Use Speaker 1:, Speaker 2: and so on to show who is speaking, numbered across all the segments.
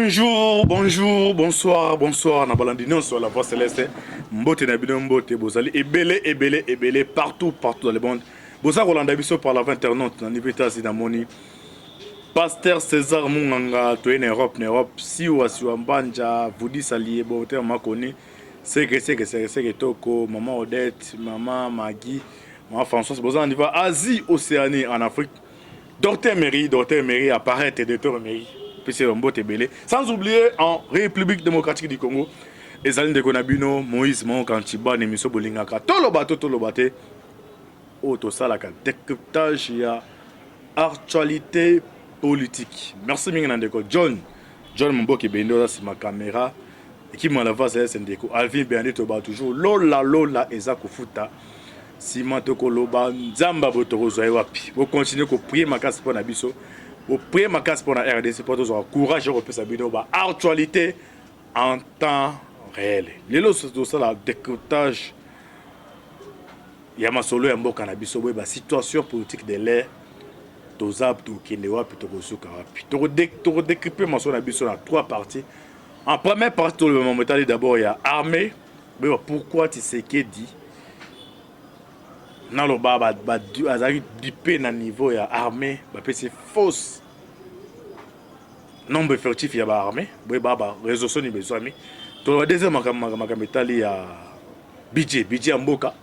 Speaker 1: Bonjour, bonjour, bonsoir, bonsoir. Nabalandino sur la voix céleste. Mbote Nabino Mbote, Bozali, Ebele, partout dans le monde. Bosa Rolanda Bisso par la 20 internaute, Nanibita Zinamoni. Pasteur César Munganga, toi en Europe, si ou Banja, vous dit Salié, Bote Makoni, c'est que Toko, Maman Odette, Maman Maggie, Maman Françoise, Bosa, on y va Asie, Océanie, en Afrique. Docteur Mairie, apparaît et Docteur Mairie. Sans oublier en République démocratique du Congo, Ezaline de Konabino, Moïse Mon Kantiba, Nemiso Bolingaka, Tolobate, Otosalaka, décryptage et actualité politique. Merci Minganandeko. John Mboki Bendo, c'est ma caméra. Et qui m'a la voix, c'est Sendeko. Alvin Bernard Toba, toujours. Lola, Ezako Futa. Simatoko Loba, Nzamba Botorozo, Ewapi. Vous continuez à prier ma casse pour Nabiso. Au premier macasse pour la RDC, pour avoir courage de reprendre sa vidéo, actualité en temps réel. Les lots de ça, le décryptage, il y a ma solo et un bon cannabis, la situation politique de l'air, Tozab, Tokinewa, puis Tokosuka. Tu décrypter ma solo dans trois parties. En première partie, d'abord, il y a armée. Pourquoi tu sais qui dit? Dans le bas, il y a un niveau armé, c'est fausse. Nombre effectif, il y a armé, il y a réseau son, il y a deuxième il y a budget en boka.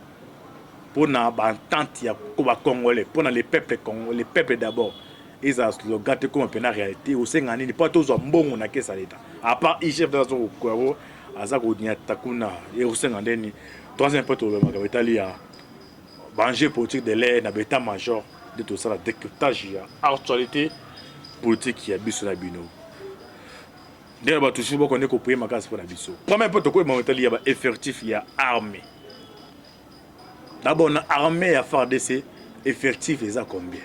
Speaker 1: Pour l'entente, il y a Congolais, pour les peuples d'abord. Ils ont le gâteau comme un réalité. Au sein de pas tous bon on a que ça l'état. À part il chef dans son Kwaro, Azako Takuna et au sein de troisième point il y a Banger politique de l'air, na bêta major de tout ça, la décryptage, il y a actualité politique qui a biso na bino. D'ailleurs, bah toujours bon qu'on est coupé ma case pour la biso. Premier point, il y a effectif, il y a armée. D'abord, on a armée à faire des effectifs, ils ont combien?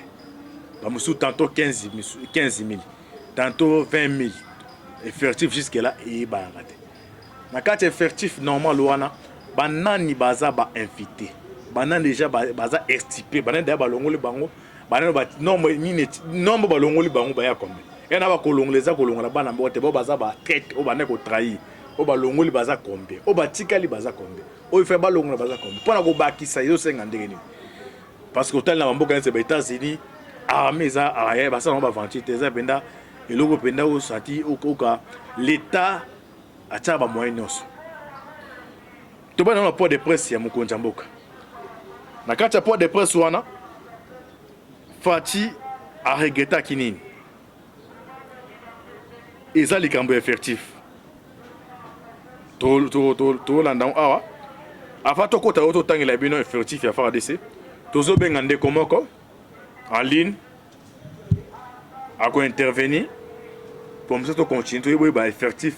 Speaker 1: Bah monsieur tantôt 15 000, tantôt 20 000 effectifs jusque là et bah raté. Na carte effectif normal wana, bah nani baza ba invité. Banan déjà baza estipé banan déjà balongoli bango banan ba nombre balongoli bango ba ya combien et na ba kolongoleza kolongola bana mbote bo baza ba tête o banan ko trahir o balongoli baza combien o batikali baza combien o fait balongola baza combien pona ko bakisa yo senga ndenge parce que hôtel na mboka les États-Unis armée za araya ba ça on va vendre teza benda eloko penda o sati o ka l'état a tcha ba moyen nyonso to ba na rapport de presse ya mokonza mboka. Na kati ya point de presse wana Fati a regretté kinini eza likambo effectif to landa awa afa to kota to tangela bino effectif ya FARDC tozo benga ndeko moko en ligne ako intervenir pour me to continuer to ba effectif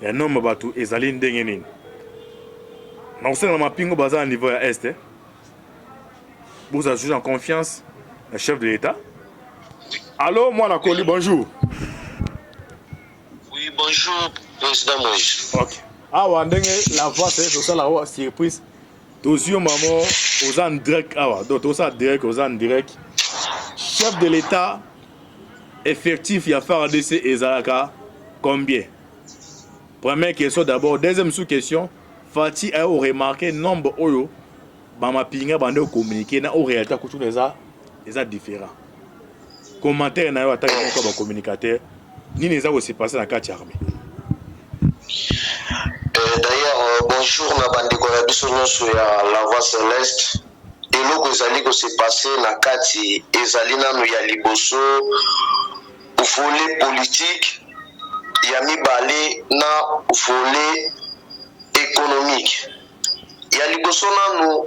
Speaker 1: ya nombre batu ezali ndenge nini na osena mapingo baza à niveau ya est. Vous avez en confiance le chef de l'État. Allô, moi, la Coli, bonjour.
Speaker 2: Oui, bonjour, président Moïse.
Speaker 1: Ok. Ah, la voix, c'est ça la surprise. Tous les mamans, aux en direct, aux en direct. Chef de l'État, effectif, il y a FARDC et Zalaka, combien? Première question d'abord. Deuxième sous-question, Fati a remarqué nombre Oyo. Bama pinga bande communiquer na au réalité que tout les différents. Commentaire na yo attaque comme communicateur ni les a aussi passé dans quatre armées.
Speaker 2: D'ailleurs bonjour na bande konabiso nyonso ya la voix céleste eloko ezali ko se passer na kati ezali nanu ya liboso volet politique ya mibale na volet économique ya liboso nanu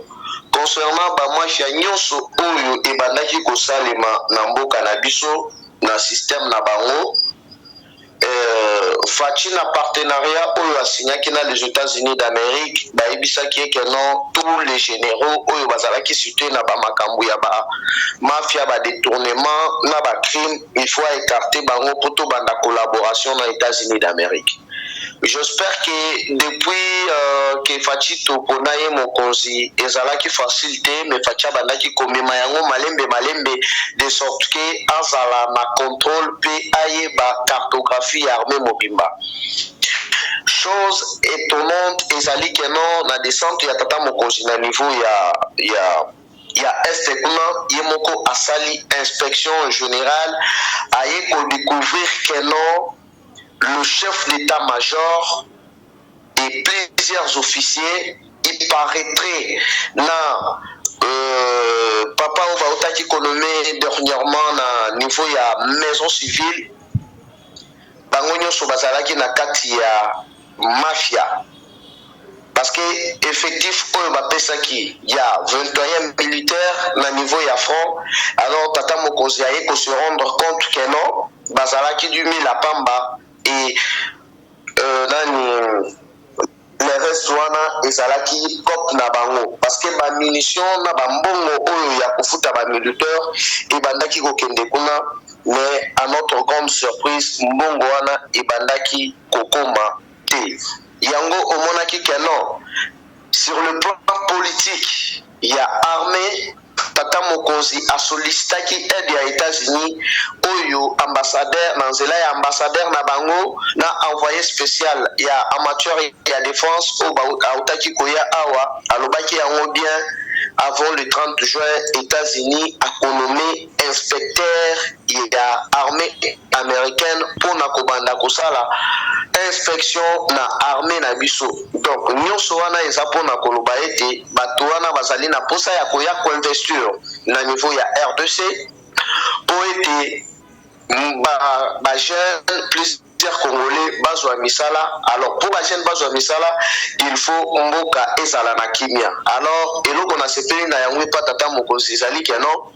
Speaker 2: concernant bamwasha nyonso oyo ebandaki kosalema na mboka na biso na système na bango Fati na partenariat oyo asignaki na les États-Unis d'Amérique bayebisaki eke non tous les généraux oyo bazalaki situé na bamakambo ya ba mafia ba détournement na ba crime il faut écarter bango poto banda collaboration na États-Unis d'Amérique. J'espère que depuis que Fachi Toponaye Mokonzi ezalaki facilité mais Fachi bandaki komema yango malembe de sorte que azala na contrôle pe ayeba cartographie armée mobimba. Chose étonnante ezali que non na descente ya tata Mokonzi na niveau ya este kuna ye moko asali inspection générale aye ko découvrir que non le chef d'état-major et plusieurs officiers, il paraîtrait na papa Ovaota qui connaît dernièrement na niveau ya maison civile bango nyonso bazalaki na kati ya mafia parce que effectif oyo bapesaki ya 21 militaire na niveau ya front. Alors tata Mokonzi aye ko se rendre compte que non bazalaki du mille à pamba et le reste wana ezalaki cop na bango parce que ba munition na ba mbongo oyo ya kofuta ba militaire ebandaki kokende kuna, mais à notre grande surprise mbongo wana ebandaki kokoma te. Yango omonaki que non sur le plan politique il y a armée tata Mokonzi a sollicitaki aide ya États-Unis oyo ambassadeur na nzela ya ambassadeur na bango na envoyé spécial ya amateur ya défense o autaki koya awa alobaki yango bien avant le 30 juin États-Unis a nommé inspecteur ya armée américaine pour na kobanda kosala inspection na armée na biso. Donc nyonso wana eza pona koloba ete bato wana bazali na posa ya koya koinvestir na niveau ya RDC po ete ba jeune plusieurs Congolais bazwa misala. Alors pour ba jeune bazwa misala il faut mboka ezala na kimia. Alors eloko na sepeli na yango pa tata Mokonzi ezali que non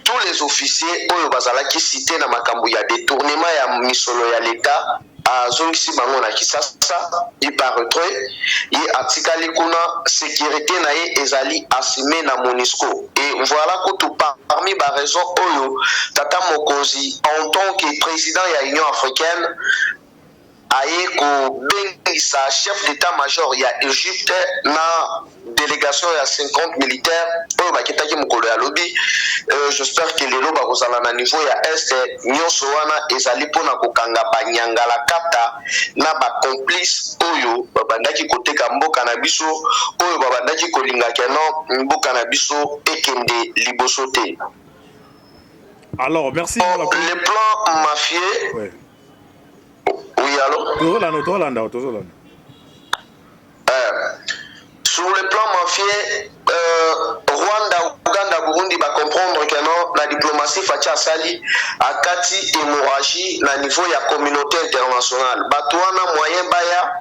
Speaker 2: tous les officiers oyo bazalaki cité na makambo ya détournement ya misolo ya l'État azongisi bango na Kisasa il paraîtrait et atikali kuna sécurité na ye ezali assumé na MONUSCO. Et voilà que parmi ba raison oyo tata Mokonzi en tant que président ya Union africaine aye ko bengisa chef d'état-major ya Égypte na délégation ya 50 militaires oyo bakitaki mokolo ya lobi. J'espère que lelo bakozala na niveau ya este nyonso wana ezali mpona kokanga banyangala kata na bacomplice oyo babandaki koteka mboka na biso oyo babandaki kolinga keno mboka na biso ekende liboso te.
Speaker 1: Alors merci
Speaker 2: le plan mafieux.
Speaker 1: Ouais.
Speaker 2: Oui, allô? Sur le plan mafieux, Rwanda, Uganda, Burundi va comprendre que non, la diplomatie Facha Sali a kati hémorragie na niveau ya communauté internationale. Batouana moyen baya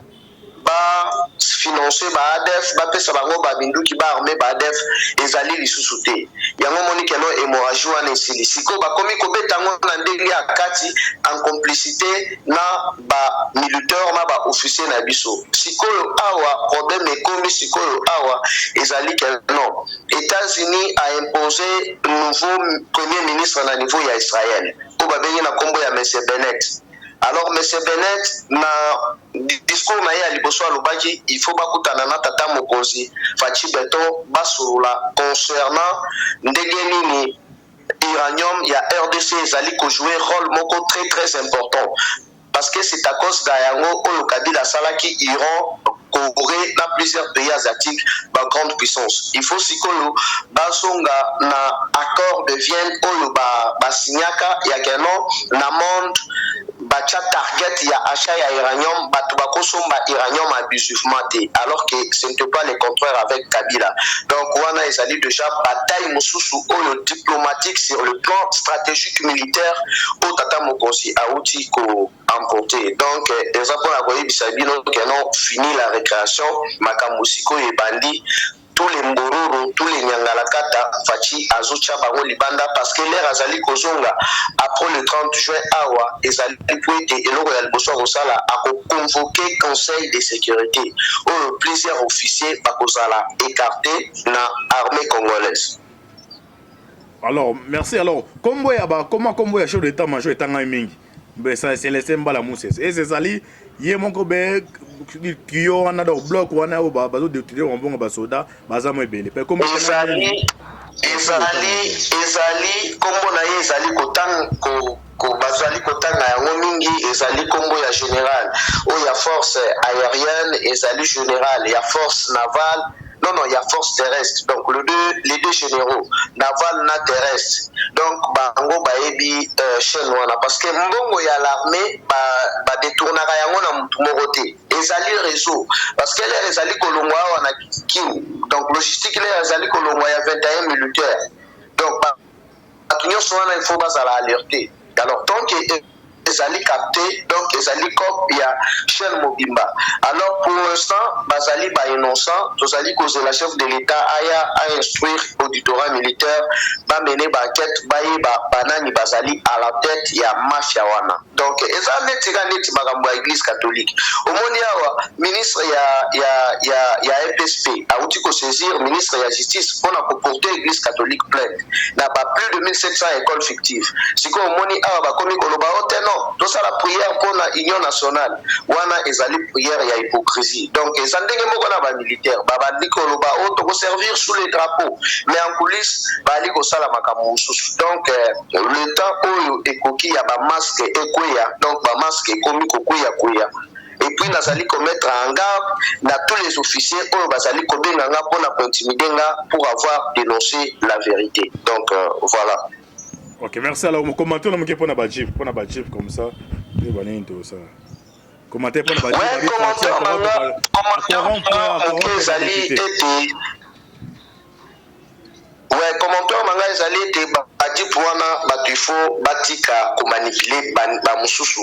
Speaker 2: ba financer ba ADF ba pesa bango ba binduki ba armée ba ADF ezali lisusu te. Yango moni que non hémorragie wana esili. Siko ba komi ko betango na ndenge ya kati en complicité na ba militaire na ba officier na biso. Sikoyo awa problème ekomi sikoyo awa ezali que non. États-Unis a imposé nouveau premier ministre na niveau ya Israël. Ko ba bengi na kombo ya M. Bennett. Alors M. Bennett na discours na ye liboso alobaki il faut bakutana na tata Mokonzi Fachi Beto basolula concernant ndenge nini uranium ya RDC ezali ko jouer rôle moko très très important parce que c'est à cause d'Ayango oyo Kabila salaki Iran, Corée na plusieurs pays asiatiques ba grande puissance. Il faut sikoyo basonga na accord de Vienne oyo ba signaka ya keno na monde bacha target ya achat ya uranium batu bakosomba uranium abusivement te alors que ce n'était pas le contraire avec Kabila. Donc wana ezali déjà bataille mosusu oyo diplomatique sur le plan stratégique militaire au tata Mokonzi auti ko emporté. Donc ezapona koyebisa bino que non fini la récréation makambo sikoyo ebandi tous les mbororo, tous les nyangalakata, Fachi, Azucha, Bango, Libanda, parce que l'air Azali Kozonga, après le 30 juin, Awa, Ezali Pouete, et l'Oréal Bosso Rosala, a convoqué Conseil de sécurité, où plusieurs officiers, Bakozala, écartés, na armée congolaise.
Speaker 1: Alors, merci. Alors, comment Combo ya chef d'état-major est en mingi? C'est les Sembala Mousses. Et c'est Zali, ye moko be kiyo wana do bloc wana o bazo détruire on bonga basoda baza mo ebele pe comme
Speaker 2: ezali kombo na ye ezali bazali kotanga yango mingi ezali kombo ya général oyo ya force aérienne ezali général ya force navale non, il y a force terrestre. Donc, les deux généraux, naval na terrestre. Donc, bango baebi chaîne wana. Parce que mbongo ya l'armée, détournera yango na mutu moroté. Ezali réseau. Parce que les ezali kolongwa wana kin. Donc, logistique, les ezali kolongwa ya 21 militaires. Donc, batunyo wana il faut bazala alerter. Alors, tant que ezali capté, donc ezali cop ya chaîne mobimba. Alors pour l'instant, bazali ba innocent, tozali cause la chef de l'État aya a instruire auditorat militaire, ba mener ba enquête, ba banani bazali à la tête ya mafia wana. Donc ezali neti makambo ya église catholique. Omoni awa ministre ya FSP a outi ko saisir ministre ya justice pour na porter église catholique plainte. Na ba plus de 1700 écoles fictives. Siko omoni awa ba komi koloba oteno tout ça la prière pour la union nationale wana ezali prière ya hypocrisie donc ezandenge moko na ba militaire babandi koloba auto ko servir sous les drapeaux mais en coulisses bali ko sala makambo mususu donc le temps oyo ekoki ya ba masque ekweya donc ba masque ekomi kokuya kuya et puis nazali commettre en garde na tous les officiers oyo bazali kobenga nga pona ko intimider nga pour avoir dénoncé la vérité donc voilà.
Speaker 1: Ok, merci. Alors, mon commentaire, on a pour na bajif comme ça. Et voilà, tout ça. Commentaire pour na bajif.
Speaker 2: Ouais, commentaire, ouais, commentaire manga ezali ete badipu wana bato ifo batika komanipule bamosusu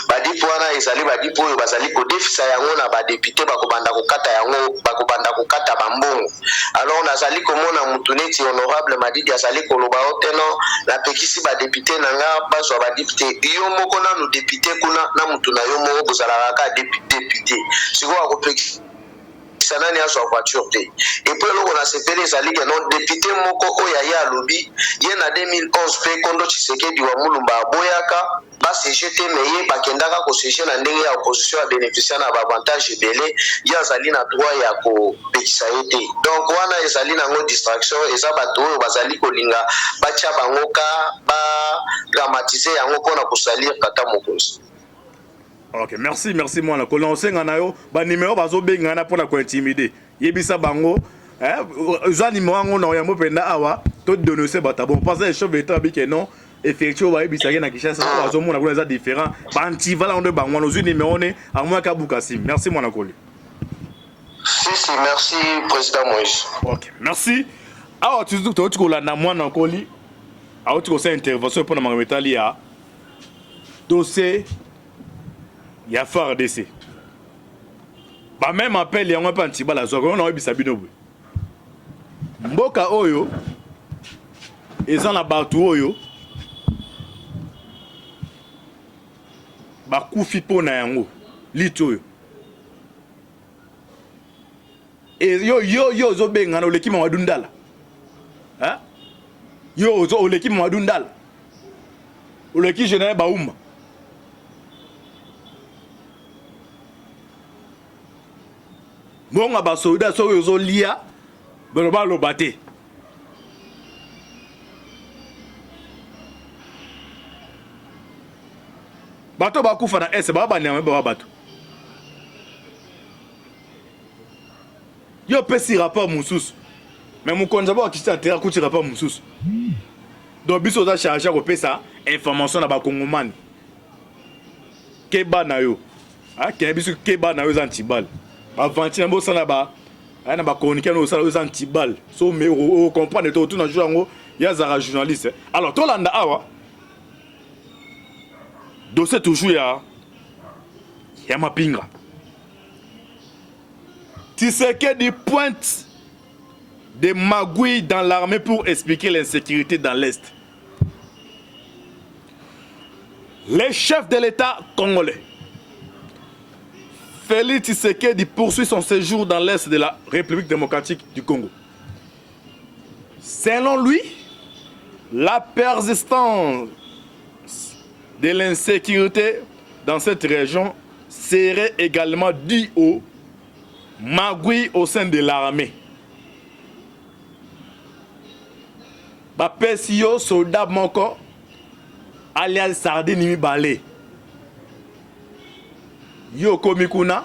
Speaker 2: badipu wana ezali badipu oyo bazali kodefisa yango na badepute bakobanda kokata yango bakobanda kokata bambongo alors nazali komona mutu neti honorable Madidi azali koloba oteno napekisi badepute na nga bazwa badepute yo moko nanu depute kuna na mutu na yo moko bozalaka kaka depute sikoyo akopekisa sanani azo voiture te et puis loko na sepele ezali ke non député moko oya ya lobi ye na 2011 pe kondo Tshisekedi wa mulumba aboyaka ba CGT meye bakendaka ko CG na ndenge ya opposition a bénéficier na ba avantage ebele ya zali na droit ya ko pekisa ete donc wana ezali na ngo distraction eza bato oyo bazali kolinga bacha bangoka ba dramatiser yango pona ko salir kata mokonzi.
Speaker 1: Ok, merci moi. Quand on sait que ba numéro bazo bengana pour la intimider. Yebisa bango, za numéro ngo na yambo penda awa, to dénoncer bata bon parce que chef d'état bi que non, effectivement ba yebisa na Kinshasa bazo mona ko za différent. Ba anti vala on de bango no zu numéro ne a moi ka Bukasi. Merci moi nakoli.
Speaker 2: Si merci président Moïse.
Speaker 1: Ok, merci. Ah tu dis que tu ko la na moi nakoli. Ah tu ko ça intervention pour na mametali ya dossier il y a fort d'essai. Bah même appel il y a un peu anti bala zo on a ebisa binobo. Mboka oyo ezan na batu oyo ba kufi pona yango lito oyo. Et yo zo benga na oleki mawadundala. Hein? Yo zo oleki mawadundala. Oleki général Baouma. Bonga ba soldat so yo lia ba lo baté bato ba kufa na ese ba banya ba bato yo pesi rapport mususu mais mon konza ba kitisa tera kuti rapport mususu donc biso za charger ko pesa information na ba kongomani ke ba na yo ke biso ke ba na yo zantibal avant bo sana ba na ba communiquer no sala aux antibal so mais on comprendre tout na jour ngo ya zara journaliste alors to landa awa dossier toujours ya mapinga Tshisekedi pointe des magouilles dans l'armée pour expliquer l'insécurité dans l'Est. Les chefs de l'État congolais Félix Tshisekedi poursuit son séjour dans l'Est de la République démocratique du Congo. Selon lui, la persistance de l'insécurité dans cette région serait également dû au magouille au sein de l'armée. Bapesi yo soldat moko alias sardine mi balé. Yo komi kuna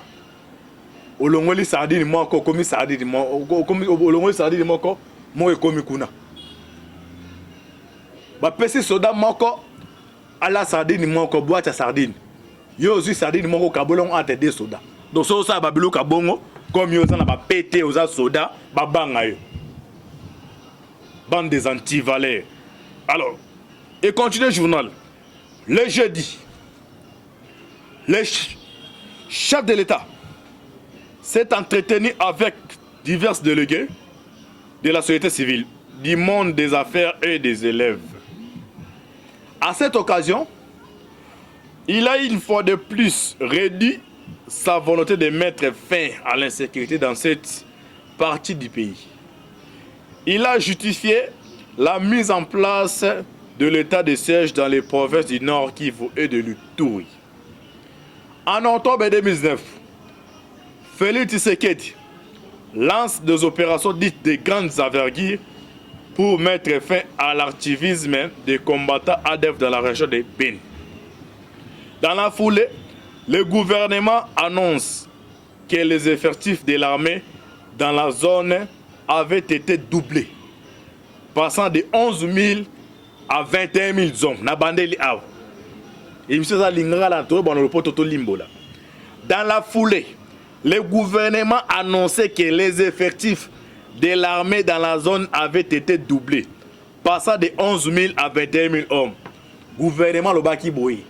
Speaker 1: olongoli sardine moko komi sardine moko komi olongoli sardine moko mo komi kuna. Bapesi soldat moko ala sardine moko boîte à sardine. Yo aussi sardine moko kabolong entre deux soldats. Donc ça babilo kabongo comme yo ça na ba pété aux soldats babanga yo. Bande des anti-valeurs. Alors, et continue le journal. Le jeudi, le chef de l'État s'est entretenu avec divers délégués de la société civile, du monde des affaires et des élèves. À cette occasion, il a une fois de plus réduit sa volonté de mettre fin à l'insécurité dans cette partie du pays. Il a justifié la mise en place de l'état de siège dans les provinces du Nord Kivu et de l'Ituri. En octobre 2019, Félix Tshisekedi lance des opérations dites de grandes envergures pour mettre fin à l'activisme des combattants ADF dans la région de Beni. Dans la foulée, le gouvernement annonce que les effectifs de l'armée dans la zone avait été doublé, passant de 11 000 à 21 000 hommes. Dans la foulée, le gouvernement annonçait que les effectifs de l'armée dans la zone avaient été doublés, passant de 11 000 à 21 000 hommes. Gouvernement Lobaki Boyi.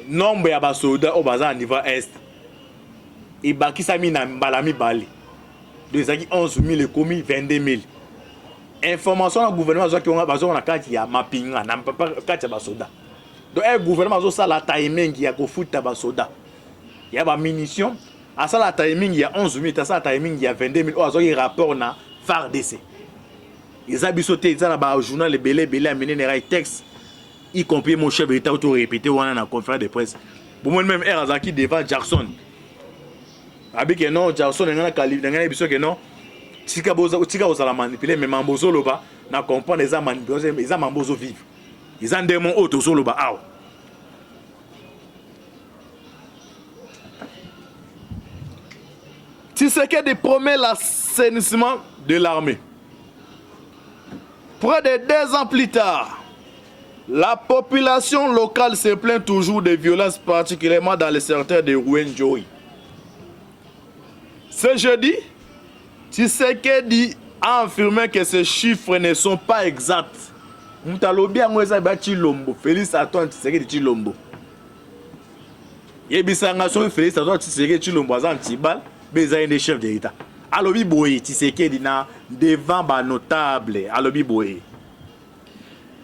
Speaker 1: Nombre de soldats au bazar niveau est. Et Baki Sami na Balami Bali. De 11 000 et commis 22 000. Information du gouvernement qui ont besoin de carte ya mapping na pas carte ya soda. Donc le gouvernement a ça la timing ya ko futa ba soda. Il y a ba munitions, à ça la timing il y a 11 000, à ça la timing il y a 22 000. Oh ça rapport na FARDC. Ils a bisoté ça na ba journal le belé amené les texte y compris mon chef d'état auto répété on a na conférence de presse. Pour moi même Azaki devant Jackson. Avec que non Jackson ngana kali ngana biso que non tika boza la manipuler mais mambozo loba na comprendre les manipulation les mambozo vivre ils ont démon auto zo loba aw Tshisekedi promet l'assainissement de l'armée. Près de 2 ans plus tard, la population locale se plaint toujours des violences, particulièrement dans le secteur de Rwenzori. Ce jeudi, Tshisekedi a affirmé que ces chiffres ne sont pas exacts. Mutalobi angweza ba Chilombo, Félix Antoine Tshisekedi Chilombo. Yebisanga so Félix Antoine Tshisekedi Chilombo azantibal, beza un chef de l'État. Alobi boye Tshisekedi na devant ba notable, alobi boye.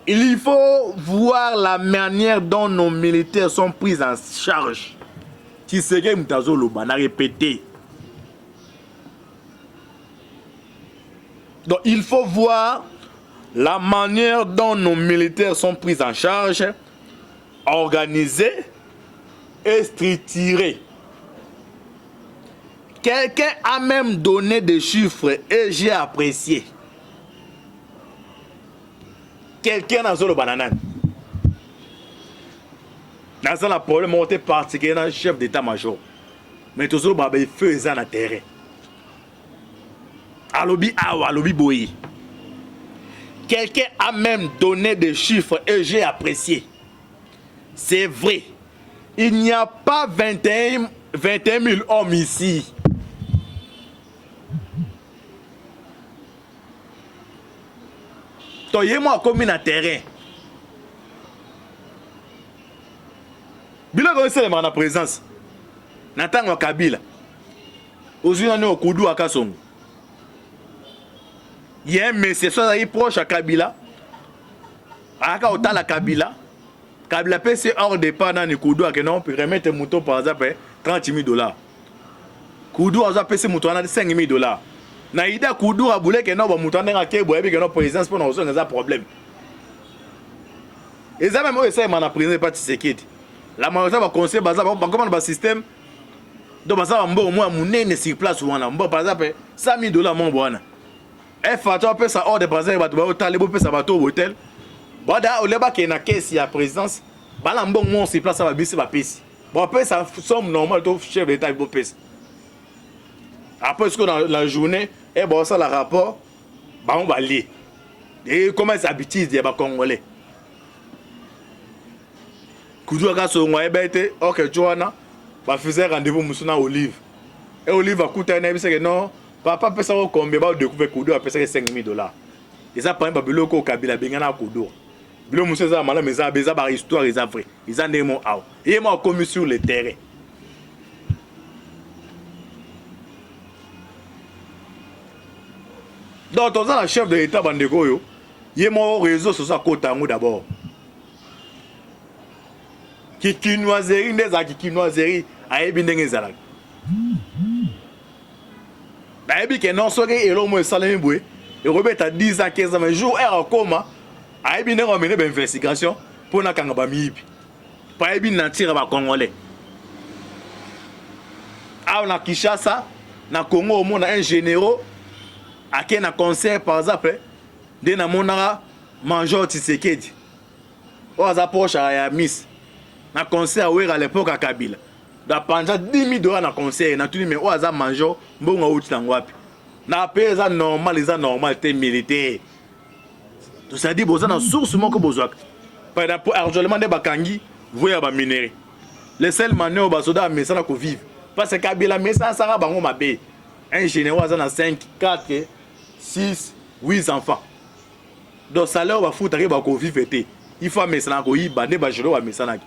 Speaker 1: Il faut voir la manière dont nos militaires sont pris en charge. Tshisekedi Mutazoloba n'a répété. Donc il faut voir la manière dont nos militaires sont pris en charge, organisés et structurés. Quelqu'un a même donné des chiffres et j'ai apprécié. Quelqu'un a le banane. Dans un problème, on était particulièrement chef d'état-major. Mais tout le monde faisait un terrain. Alobi awa, alobi boyi. Quelqu'un a même donné des chiffres et j'ai apprécié. C'est vrai. Il n'y a pas 21 000 hommes ici. Toyez-moi comme un terrain. Bila ko sele na présence. Natanga Kabila. Ozuna no kudu akasongo. Il y a un monsieur qui est proche à Kabila. Aka otala Kabila. Kabila peut se hors de pas dans le kudu que non peut remettre mouton par exemple 30 000 $. Kudu a peut se mouton à 5 000 $. Na ida kudu a boulé que non ba mouton na ke boye que non présidence pour nous un problème. Et ça même eux ça na président pas Tshisekedi. La majorité va conseiller baza ba comment ba système donc baza ba mbo moi munene sur place wana mbo par exemple $100,000 mon bwana e fata pe sa ordre par exemple bato ba hotel bo pe sa bato hôtel bada o leba ke na caisse ya présidence bala mbo mon sur place ba bisi ba pesi bon pe ça somme normal to chef d'état bo pesi après ce que dans la journée et bon ça la rapport ba on va lire et comment ça habitude ya ba congolais Kudu ka so ngwa ebete OK Joana ba faisait rendez-vous musuna Olive et Olive a coûté un que non papa pesa ko combien ba découvrir Kudu a pesa $5,000 et ça pas ba biloko kabila bengana Kudu bilo muso za mala meza beza ba histoire is vrai ils en démon out et moi commis sur le terrain donc on a la chef de l'état bandeko yo yé mon réseau sur ça kotango d'abord kikinoiserie ndeza kikinoiserie ayebi ndenge ezalaka bayebi ke non soki elomo esalemi boye ekobeta 10 ans 15 ans mais jour ere akoma ayebi ndenge omene bainvestigation mpo nakanga bamiyibi mpo ayebi natire bacongolais awa na Kinshasa na Congo omona un généraux ake na concert par exemple nde namonaka Major Tshisekedi oyo aza proche ya Miss na concert à l'époque à Kabila da panja $10,000 na concert na tuni mais o aza major mbongo outi na ngwapi na pesa normal te militaire to ça dit boza na source moko bozwaka par exemple argent de bakangi voya ba minéré les seuls manœuvres basoda mesana ko vivre parce que Kabila mesa sara bango mabe un général aza na 5 4 6 8 enfants donc salaire ba futa ke ba ko vivre te il faut mesana ko yiba ne ba jelo ba mesana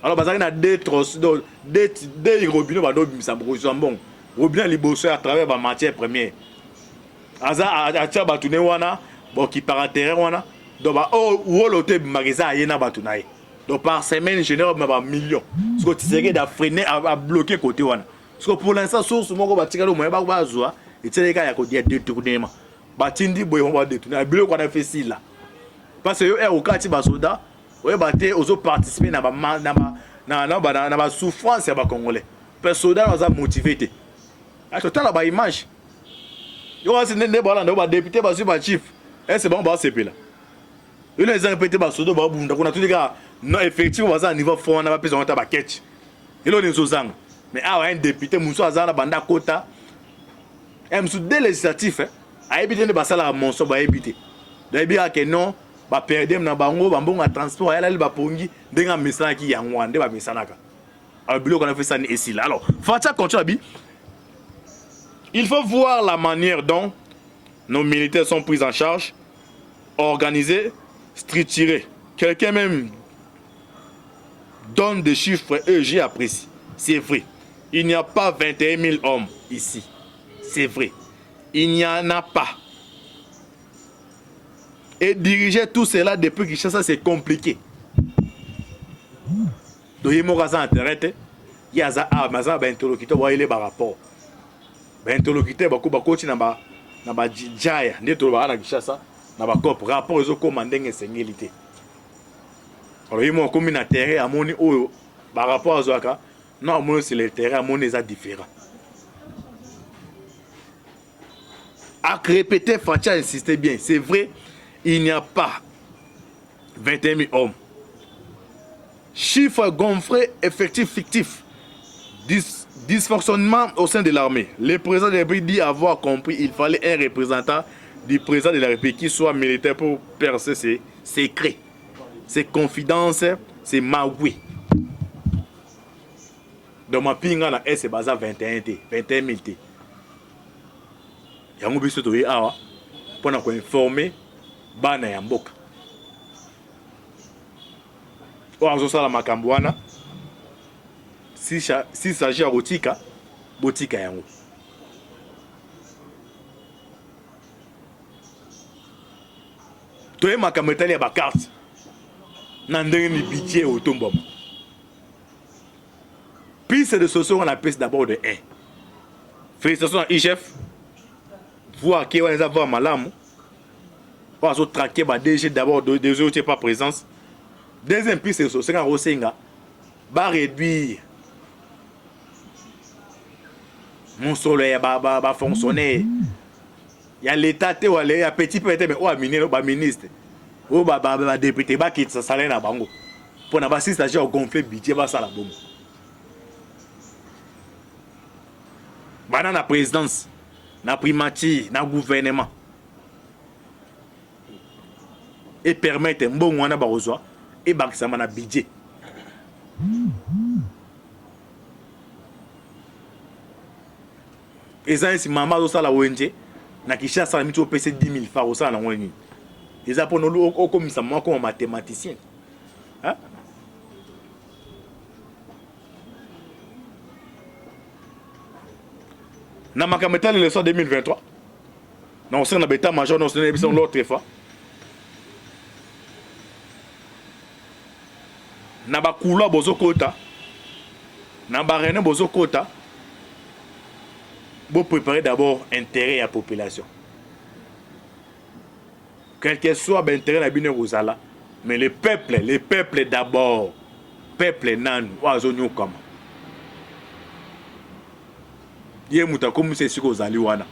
Speaker 1: alors bazaki na deux trousses deux robinets ba do bimisa bozo mbongo robinet liboso à travers ba matière première aza atia batune wana bon qui para terrain wana donc ba o wolote magasin ayena batunaye donc par semaine général ba millions ce que tu sais da freiner à bloquer côté wana parce que pour l'instant source moko batika lo moyen ba zwa et tseleka ya ko dia détournement batindi boye ba détourner bilo ko na fait si là parce que yo au kati ba soda ouais baté aux autres participer na ba souffrance ya ba congolais personne n'a motivé à total la ba image yo c'est ne ba là ba député ba sur ba chief et c'est bon ba c'est là ils les ont répété ba sodo ba bunda kuna tous les gars non effectivement ba niveau fond na ba pesa ba catch ils ont les ozang mais ah un député muso azana banda kota sous des législatifs a éviter de ba sala monso ba éviter d'habiter que non ba perdre na bango bambonga transport ya la ba pongi ndenga mesana ki ya ngwande ba mesanaka alors bilo qu'on a fait ça ici là alors Fatia continue il faut voir la manière dont nos militaires sont pris en charge organisés structurés quelqu'un même donne des chiffres et j'ai apprécié c'est vrai il n'y a pas 21 000 hommes ici c'est vrai il n'y en a pas. Et diriger tout cela depuis Kinshasa, c'est compliqué. Donc, il y a un intérêt. Il y a un interlocuteur, il y a un rapport. Un interlocuteur, il y a un jaya. Il y a un Kinshasa, il y a un rapport, il y a un commandant de sécurité. Alors, il y a un commune terrain, à mon rapport à Zouaka. Non, c'est le terrain, à mon est différent. À répéter, Fatia insistait bien. C'est vrai. Il n'y a pas 21 000 hommes. Chiffre gonflé, effectif fictif. Dysfonctionnement au sein de l'armée. Le président de la République dit avoir compris qu'il fallait un représentant du président de la République qui soit militaire pour percer ses secrets, ses confidences, ses maouis. Dans ma pinga na S basa 21 000 T. Yango biso to awa pour na ko informer bana ya mboka o azosala makambo wana si s'agit ya kotika botika yango toye makambo etali ya bakarte na ndenge ni budget otombama piste de solution on appelle d'abord de 1 félicitations à IGF voir qui va avoir malamu on va traquer ba DG d'abord deux autres pas présence deuxième piste c'est ça on ba réduire mon soleil ba fonctionner ya l'état te wala ya petit peu mais o aminer ba ministre o ba député ba qui ça salaire na bango pour na ba stagiaire au gonfler budget ba ça la bombe bana na présidence na primature na gouvernement et permettre mbongo wana ba kozwa et bakisama na budget eza esi mama ozosala wenje na Kinshasa miti opesa 10 000 francs osala nango nini eza mpona okomisa mwa koma mathématicien na makambo etali leso 2023 na osala na beta major na osala na biso l'autre fois na bakula bozokota na barene bozokota vous préparez d'abord intérêt à la population. Quel que soit l'intérêt de la Rosala, mais le peuple d'abord. Peuple nan, oazonyo kama. Yé muta comme c'est ce que wana.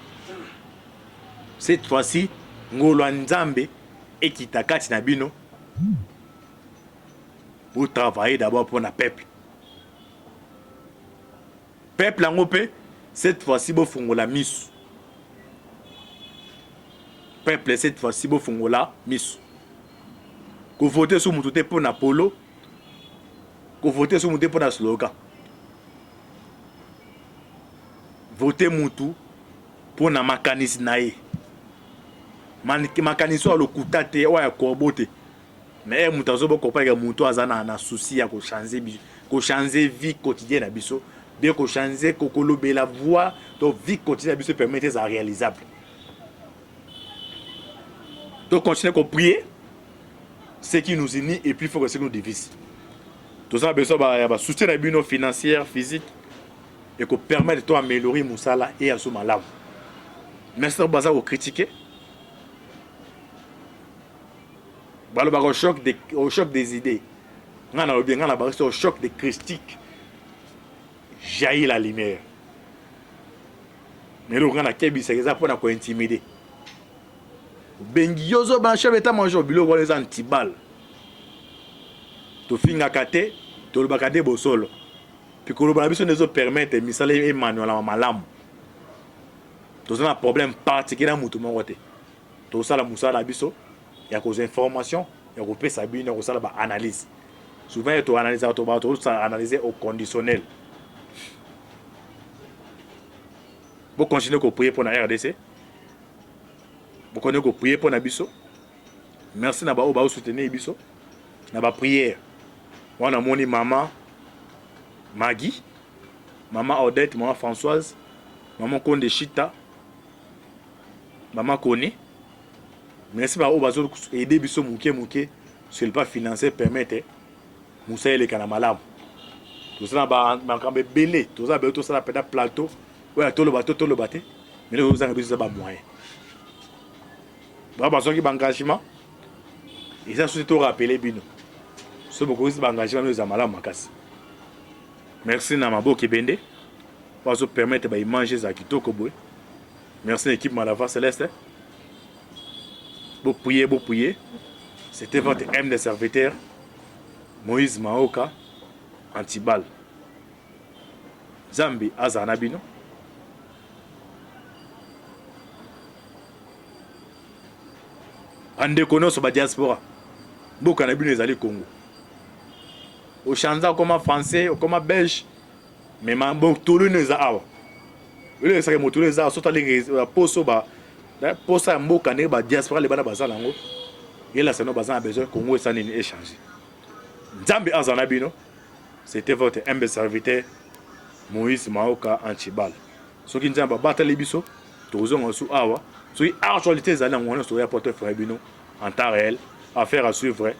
Speaker 1: Cette fois-ci, ngolo nzambe et kitakati na bino. Vous travaillez d'abord pour le peuple. Peuple en opé. Cette fois-ci, vous faites la mise. Peuple, cette fois-ci, vous faites la mise. Vous votez sur mon pour Napolo. Vous votez sur mon pour le slogan. Votez Moutou pour na makanis nae. Makanis wa le kutate wa ya korbote. Mais Moutazo bo kopaya Moutou azana na souci ya ko changer vie quotidienne na biso. Bien que changer kokolo be la voix donc vie quotidienne se permettre ça réalisable. Donc continuer à prier ce qui nous unit et puis il faut que ce qui nous divise. Tout ça besoin de soutien à bino financier, physique et que permettre de toi améliorer mon salaire et à ce malade. Merci de bazar au critiquer. Voilà au choc des idées. On a bien au choc des critiques. Jaillit la lumière. Mais le grand akebi c'est ça pour nous intimider. Bengiozo ban chef état major bilo ko les antibal. To finga kate, to le bakade bosolo. Puis ko le biso nezo permettre misale Emmanuel malamu. To ça un problème particulier dans mutu mongote. To ça la musala biso, ya cause information, ya ko pesa bino ko ça ba analyse. Souvent to analyser to ça analyser au conditionnel. Vous continuez à prier pour la RDC. Vous continuez à prier pour la Bisso. Merci de soutenir Bisso. Naba prière. On a mon maman Maggie, maman Odette, maman Françoise, maman Konde Chita, maman Kone. Merci de aider Bisso Mouké. Si le pas financier permet, Moussa et les Kanamalam. Tout ça, on a belé. Tout ça, on a plateau. Ouais, tout le bateau, mais nous avons besoin de moyens. Bah, parce que engagement, ils ont surtout rappelé Bino. Ce beaucoup d'engagement nous a malade makas. Merci Namabo Kibende pour nous permettre de manger ça qui toque. Merci l'équipe Malava Céleste. Vous priez. C'était votre M de serviteur, Moïse Maoka, Antibal. Zambi Azanabino. Ande kono sur la diaspora. Beaucoup de gens sont Congo. Au chanza comme français, comme belge, mais tout le monde est là. Le ça que tout le monde est là, surtout les poso ba posa mboka ne ba diaspora les bana bazala ngo. Et là c'est nos bazan a besoin Congo ça n'est échanger. Nzambe azanabino. C'était votre humble serviteur Moïse Maoka Antibal. Ce qui nous a battu biso, tous on sous awa. So, actualité, en temps réel, affaire à suivre.